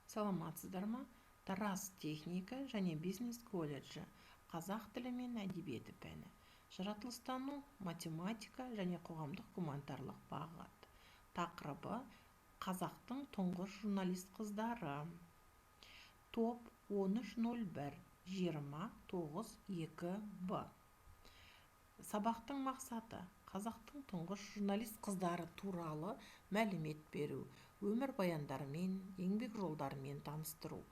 Саламатсыздар ма? Тараз техника және бизнес колледжі, қазақ тілі мен әдебиеті пәні, жаратылыстану, математика және қоғамдық гуманитарлық бағыт. Тақырыбы қазақтың тұңғыш журналист қыздары. Топ 1301 29-2 Б. Сабақтың мақсаты қазақтың тұңғыш журналист қыздары туралы мәлімет беру, өмір баяндарымен, еңбек жолдарымен таныстыру,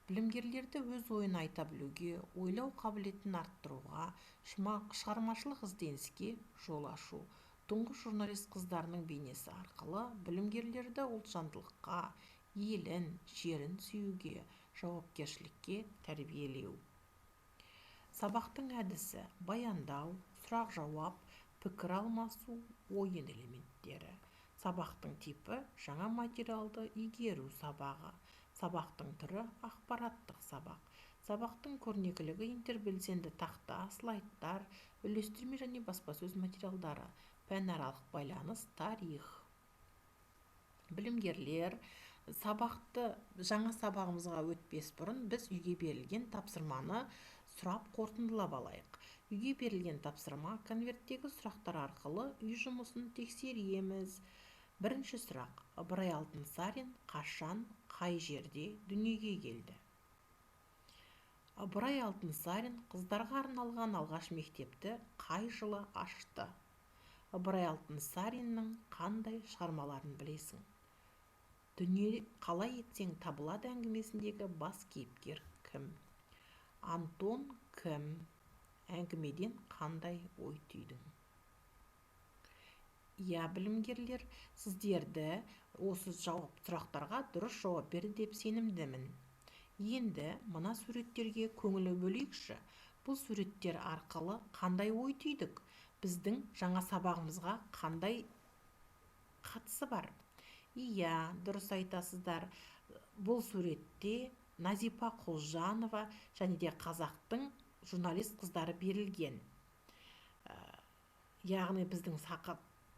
білімгерлерді өз ойын айта білуге, ойлау қабілетін арттыруға, шығармашылық ізденіске жол ашу. Тұңғыш журналист қыздарының бейнесі арқылы білімгерлерді ұлтжандылыққа, елін, жерін сүюге, жауапкершілікке тәрбиелеу. Сабақтың әдісі баяндау, сұрақ-жауап, пікір алмасу, ойын элементтері. Сабақтың типі жаңа материалды игеру сабағы. Сабақтың түрі ақпараттық сабақ. Сабақтың көрнекілігі интербелсенді тақта, слайдтар, үйлестірме және баспасөз материалдары, пәнаралық байланыс, тарих. Білімгерлер, жаңа сабағымызға өтпес бұрын біз үйге берілген тапсырманы сұрап қорытындылап алайық. Үйге берілген тапсырма конверттегі сұрақтар арқылы үй жұмысын тексереміз. Бірінші сұрақ: Ыбырай Алтынсарин қашан, қай жерде дүниеге келді? Ыбырай Алтынсарин қыздарға арналған алғаш мектепті қай жылы ашты? Ыбырай Алтынсариннің қандай шығармаларын білесің? Дүние қалай етсең табылады әңгімесіндегі бас кейіпкер кім? Антон кім? Әңгімеден қандай ой түйдің? Білімгерлер, сіздерді осы сұрақтарға дұрыс жауап берді деп сенімдімін. Енді мына суреттерге көңілі бөлейікші. Бұл суреттер арқылы қандай ой түйдік? Біздің жаңа сабағымызға қандай қатысы бар? Дұрыс айтасыздар. Бұл суретте Назипа Құлжанова және де қазақтың журналист қыздары берілген. Яғни біздің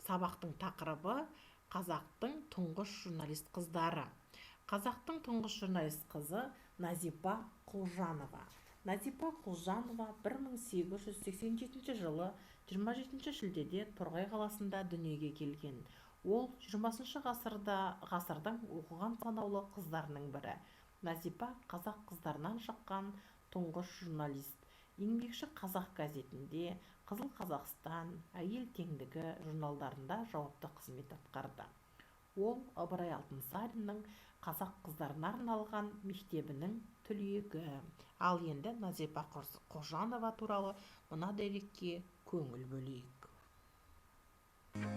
сабақтың тақырыбы қазақтың тұңғыш журналист қыздары. Қазақтың тұңғыш журналист қызы Назипа Құлжанова. Назипа Құлжанова 1887 жылы 27 шілдеде Торғай қаласында дүниеге келген. Ол 20 ғасырдың оқыған санаулы қыздарының бірі. Назипа қазақ қыздарынан шыққан тұңғыш журналист. Еңбекші қазақ газетінде, Қызыл Қазақстан, Әйел теңдігі журналдарында жауапты қызмет атқарды. Ол Ыбырай Алтынсариннің қазақ қыздарына арналған мектебінің түлегі. Ал енді Назипа Құлжанова туралы мына дерекке көңіл бөлейік.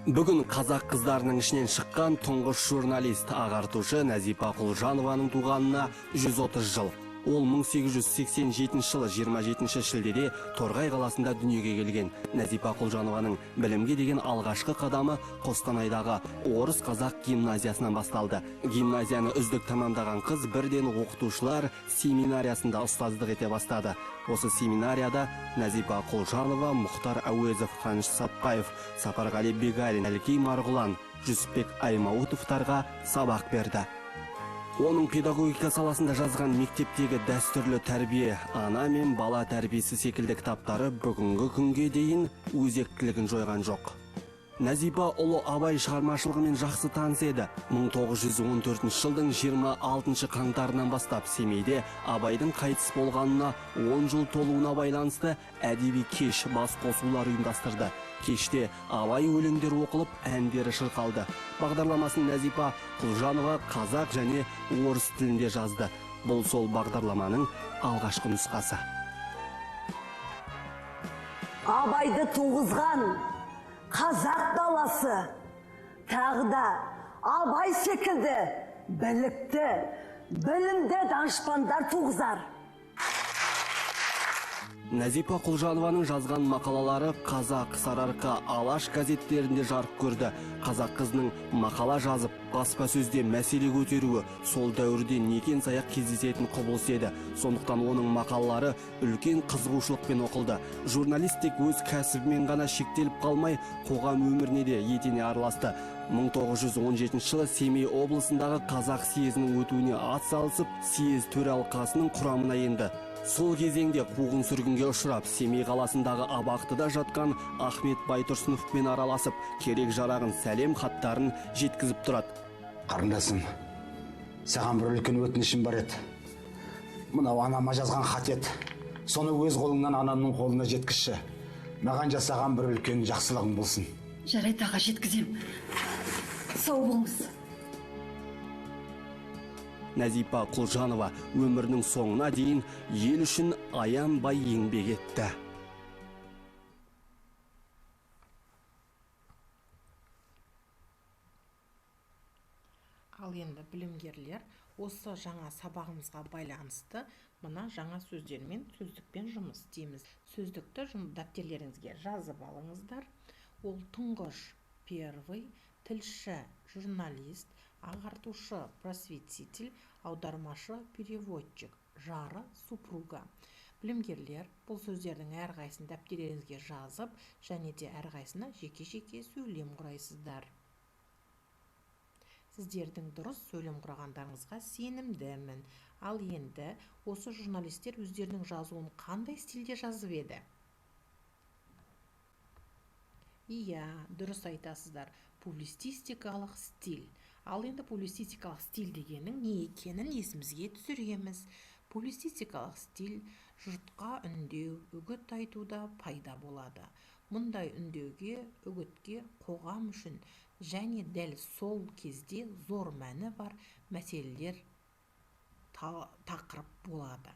Бүгін қазақ қыздарының ішінен шыққан тұңғыш журналист, ағартушы Назипа Құлжанованың туғанына 130 жыл. Ол 1887 жылы 27 шілдеде Торғай қаласында дүниеге келген. Назипа Құлжанованың білімге деген алғашқы қадамы Қостанайдағы орыс қазақ гимназиясынан басталды. Гимназияны үздік тамамдаған қыз бірден оқытушылар семинариясында ұстаздық ете бастады. Осы семинарияда Назипа Құлжанова, Мұхтар Әуезов, Қаныш Сатпаев, Сапарғали Бегалин, Әлкей Марғұлан, Жүсіпбек Аймауытовтарға сабақ берді. Оның педагогика саласында жазған мектептегі дәстүрлі тәрбие, ана мен бала тәрбиесі секілді кітаптары бүгінгі күнге дейін өзектілігін жойған жоқ. Назипа ұлы Абай шығармашылығымен жақсы таныс еді. 1914 жылдың 26 қаңтарынан бастап Семейде Абайдың қайтыс болғанына 10 жыл толуына байланысты әдеби кеш, бас қосулар ұйымдастырды. Кеште Абай өлеңдері оқылып, әндері шырқалды. Бағдарламасын Назипа Құлжанова қазақ және орыс тілінде жазды. Бұл сол бағдарламаның алғашқы нұсқасы. Абайды туғызған қазақ даласы тағы да Абай секілді білікті, білімді данышпандар туғызар. Назипа Құлжанованың жазған мақалалары Қазақ, Сарыарқа, Алаш газеттерінде жарық көрді. Қазақ қызының мақала жазып, баспасөзде мәселе көтеруі сол дәуірде некен саяқ кездесетін құбылыс еді. Сондықтан оның мақалалары үлкен қызығушылықпен оқылды. Журналист тек өз кәсібімен ғана шектеліп қалмай, қоғам өміріне де етене араласты. 1917 жылы Семей облысындағы қазақ съезінің өтуіне ат салысып, съез төралқасының құрамына енді. Сол кезеңде қуғын сүргінге ұшырап, Семей қаласындағы абақтыда жатқан Ахмет Байтұрсыновпен араласып, керек жарағын сәлем хаттарын жеткізіп тұрады. Қарындасым, саған бір үлкен өтінішім бар еді. Мынау анама жазған хат еді. Соны өз қолыңнан анамның қолына жеткізші. Маған жасаған бір үлкен жақсылығың болсын. Жарайды аға, жеткізем. Сау болыңыз. Назипа Құлжанова өмірінің соңына дейін ел үшін аянбай еңбек етті. Ал енді білімгерлер осы жаңа сабағымызға байланысты мына жаңа сөздермен сөздікпен жұмыс істейміз. Сөздікті дәптерлеріңізге жазып алыңыздар. Ол тұңғыш, первый, тілші, журналист, ағартушы, просветитель, аудармашы, переводчик, жары, супруга. Білімгерлер бұл сөздердің әрқайсысын дәптерлеріңізге жазып, және де әрқайсына жеке-жеке сөйлем құрайсыздар. Сіздердің дұрыс сөйлем құрағандарыңызға сенімдімін. Ал енді осы журналистер өздерінің жазуын қандай стильде жазып еді? Иә, дұрыс айтасыздар. Публицистикалық стиль. Ал енді публицистикалық стиль дегеннің не екенін есімізге түсіреміз. Публицистикалық стиль жұртқа үндеу, үгіт айтуда пайда болады. Мұндай үндеуге, үгітке қоғам үшін және дәл сол кезде зор мәні бар мәселелер тақырып болады.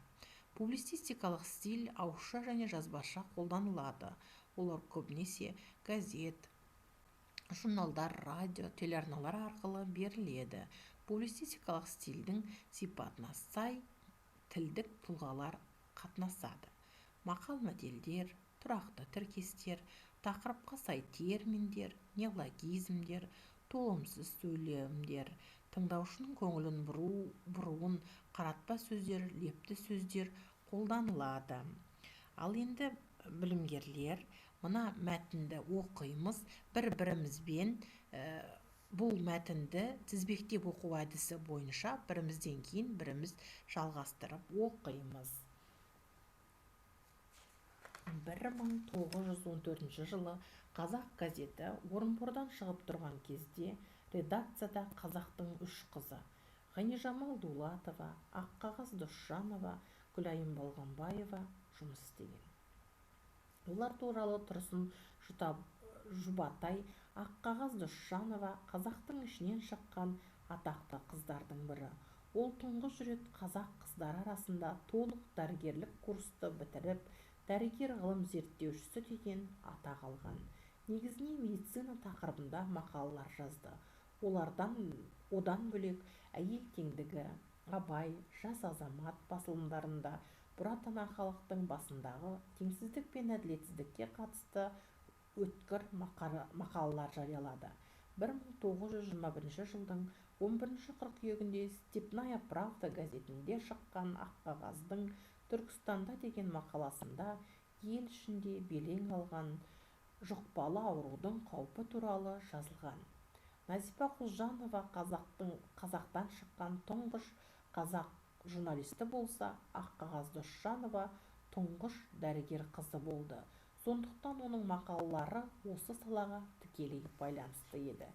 Публицистикалық стиль ауызша және жазбаша қолданылады. Олар көбінесе газет, журналдар, радио, телеарналар арқылы беріледі. Публицистикалық стильдің сипатына сай тілдік тұлғалар қатынасады. Мақал-мәтелдер, тұрақты тіркестер, тақырыпқа сай терминдер, неологизмдер, толымсыз сөйлемдер, тыңдаушының көңілін бұруын қаратпа сөздер, лепті сөздер қолданылады. Ал енді білімгерлер, мына мәтінді оқимыз, бір-бірімізбен бұл мәтінді тізбектеп оқу әдісі бойынша бірімізден кейін біріміз жалғастырып оқимыз. 1914 жылы Қазақ газеті Орынбордан шығып тұрған кезде редакцияда қазақтың үш қызы Ғанижамал Дулатова, Аққағаз Досжанова, Гүлайым Балғанбаева жұмыс істеген. Олар туралы Тұрсын Жұбатай, Аққағаз Досжанова қазақтың ішінен шыққан атақты қыздардың бірі. Ол тұңғыш рет қазақ қыздар арасында толық дәрігерлік курсты бітіріп, дәрігер ғылым зерттеушісі деген атақ алған. Негізінен медицина тақырыбында мақалалар жазды. Одан бөлек әйел теңдігі, Абай, жас азамат басылымдарында Бұрат ана халықтың басындағы теңсіздік пен әділетсіздікке қатысты өткір мақалалар жариялады. 1921 жылдың 11 қыркүйегінде Степная правда газетінде шыққан Аққағаздың Түркістанда деген мақаласында ел ішінде белең алған жұқпалы аурудың қаупі туралы жазылған. Назипа Құлжанова қазақтан шыққан тұңғыш қазақ журналисті болса, Аққағаз Досжанова тұңғыш дәрігер қызы болды. Сондықтан оның мақалалары осы салаға тікелей байланысты еді.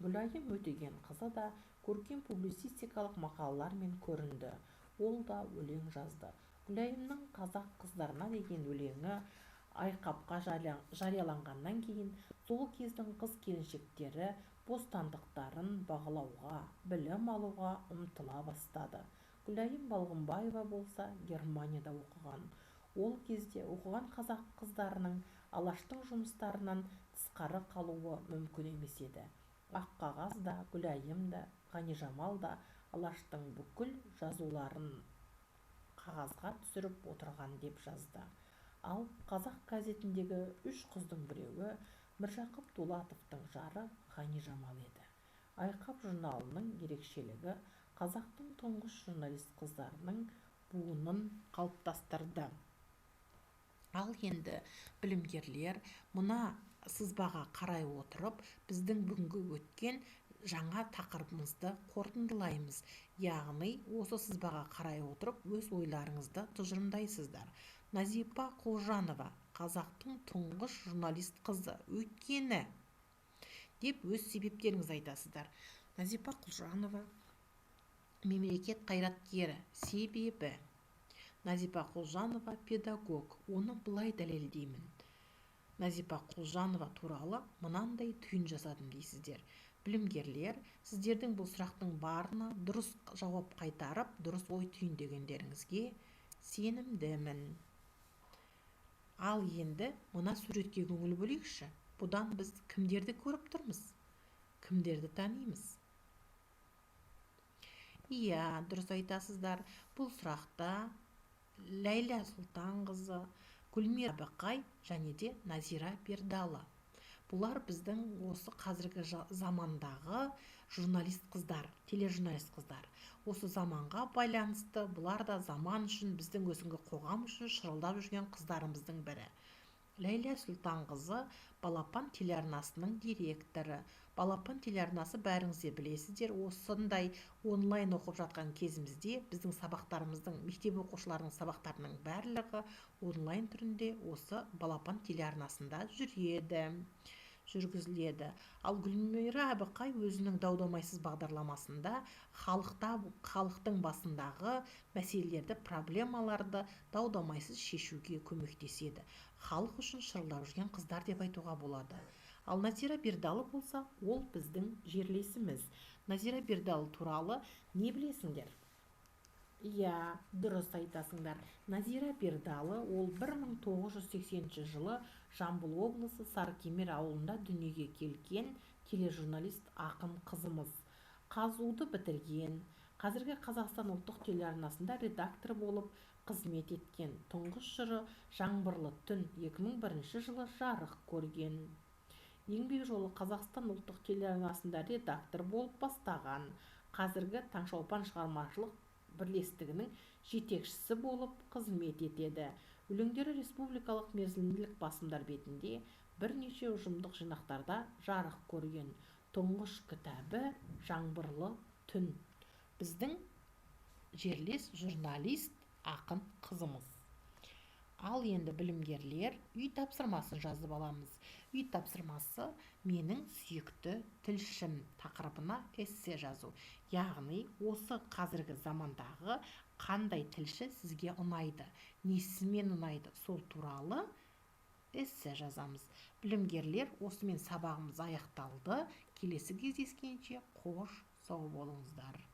Гүлайым Өтегенқызы да көркем публицистикалық мақалалармен көрінді. Ол да өлең жазды. Гүлайымның қазақ қыздарына деген өлеңі айқапқа жарияланғаннан кейін сол кездің қыз-келіншектері бостандықтарын бағалауға, білім алуға ұмтыла бастады. Гүлайым Балғанбаева болса Германияда оқыған. Ол кезде оқыған қазақ қыздарының Алаштың жұмыстарынан тысқары қалуы мүмкін емес еді. Аққағаз да, Гүлайым да, Ғанижамал да Алаштың бүкіл жазуларын қағазға түсіріп отырған деп жазды. Ал қазақ газетіндегі үш қыздың біреуі Міржақып Дулатовтың жары Ғани Жамал еді. Айқап журналының ерекшелігі қазақтың тұңғыш журналист қыздарының буынын қалыптастырды. Ал енді білімгерлер мына сызбаға қарай отырып, біздің бүгінгі өткен жаңа тақырыбымызды қорытындылаймыз. Яғни, осы сызбаға қарай отырып, өз ойларыңызды тұжырымдайсыздар. Назипа Құлжанова қазақтың тұңғыш журналист қызы, өйткені деп өз себептеріңізді айтасыздар. Назипа Құлжанова мемлекет қайраткері, себебі Назипа Құлжанова педагог, оны былай дәлелдеймін. Назипа Құлжанова туралы мынандай түйін жасадым дейсіздер. Білімгерлер, сіздердің бұл сұрақтың барына дұрыс жауап қайтарып, дұрыс ой түйіндегендеріңізге сенімдімін. Ал енді мына суретке көңіл бөлейікші. Бұдан біз кімдерді көріп тұрмыз? Кімдерді танимыз? Иә, дұрыс айтасыздар. Бұл сұрақта Ләйла Сұлтанқызы, Гүлмира Әбіқай және де Назира Бердалы. Бұлар біздің осы қазіргі замандағы журналист қыздар, тележурналист қыздар. Осы заманға байланысты бұлар да заман үшін, біздің өзінгі қоғам үшін шырылдап жүрген қыздарымыздың бірі. Ләйла Сұлтанқызы Балапан телеарнасының директоры. Балапан телеарнасы бәріңізде білесіздер, осындай онлайн оқып жатқан кезімізде біздің сабақтарымыздың, мектеп оқушыларының сабақтарының барлығы онлайн түрінде осы Балапан телеарнасында жүргізіледі. Ал Гүлмира Әбіқай өзінің дау-дамайсыз бағдарламасында халықтың басындағы мәселелерді, проблемаларды дау-дамайсыз шешуге көмектеседі. Халық үшін шырылдап жүрген қыздар деп айтуға болады. Ал Назира Бердалы болса, ол біздің жерлесіміз. Назира Бердалы туралы не білесіңдер? Иә, дұрыс айтасыңдар. Назира Бердалы ол 1980 жылы Жамбыл облысы Сарыкемер ауылында дүниеге келген тележурналист ақын қызымыз. Қазуды бітірген, қазіргі Қазақстан ұлттық телеарнасында редактор болып қызмет еткен. Тұңғыш жыры Жаңбырлы түн 2001 жылы жарық көрген. Еңбек жолы Қазақстан ұлттық телеарнасында редактор болып бастаған. Қазіргі Таңшолпан шығармашылық бірлестігінің жетекшісі болып қызмет етеді. Өлеңдері республикалық мерзімділік басылымдар бетінде бірнеше ұжымдық жинақтарда жарық көрген. Тұңғыш кітабы Жаңбырлы түн. Біздің жерлес журналист ақын қызымыз. Ал енді білімгерлер, үй тапсырмасын жазып аламыз. Үй тапсырмасы менің сүйікті тілшім тақырыбына эссе жазу. Яғни, осы қазіргі замандағы қандай тілші сізге ұнайды, несімен ұнайды, сол туралы эссе жазамыз. Білімгерлер, осымен сабағымыз аяқталды. Келесі кездескенше қош сау болыңыздар.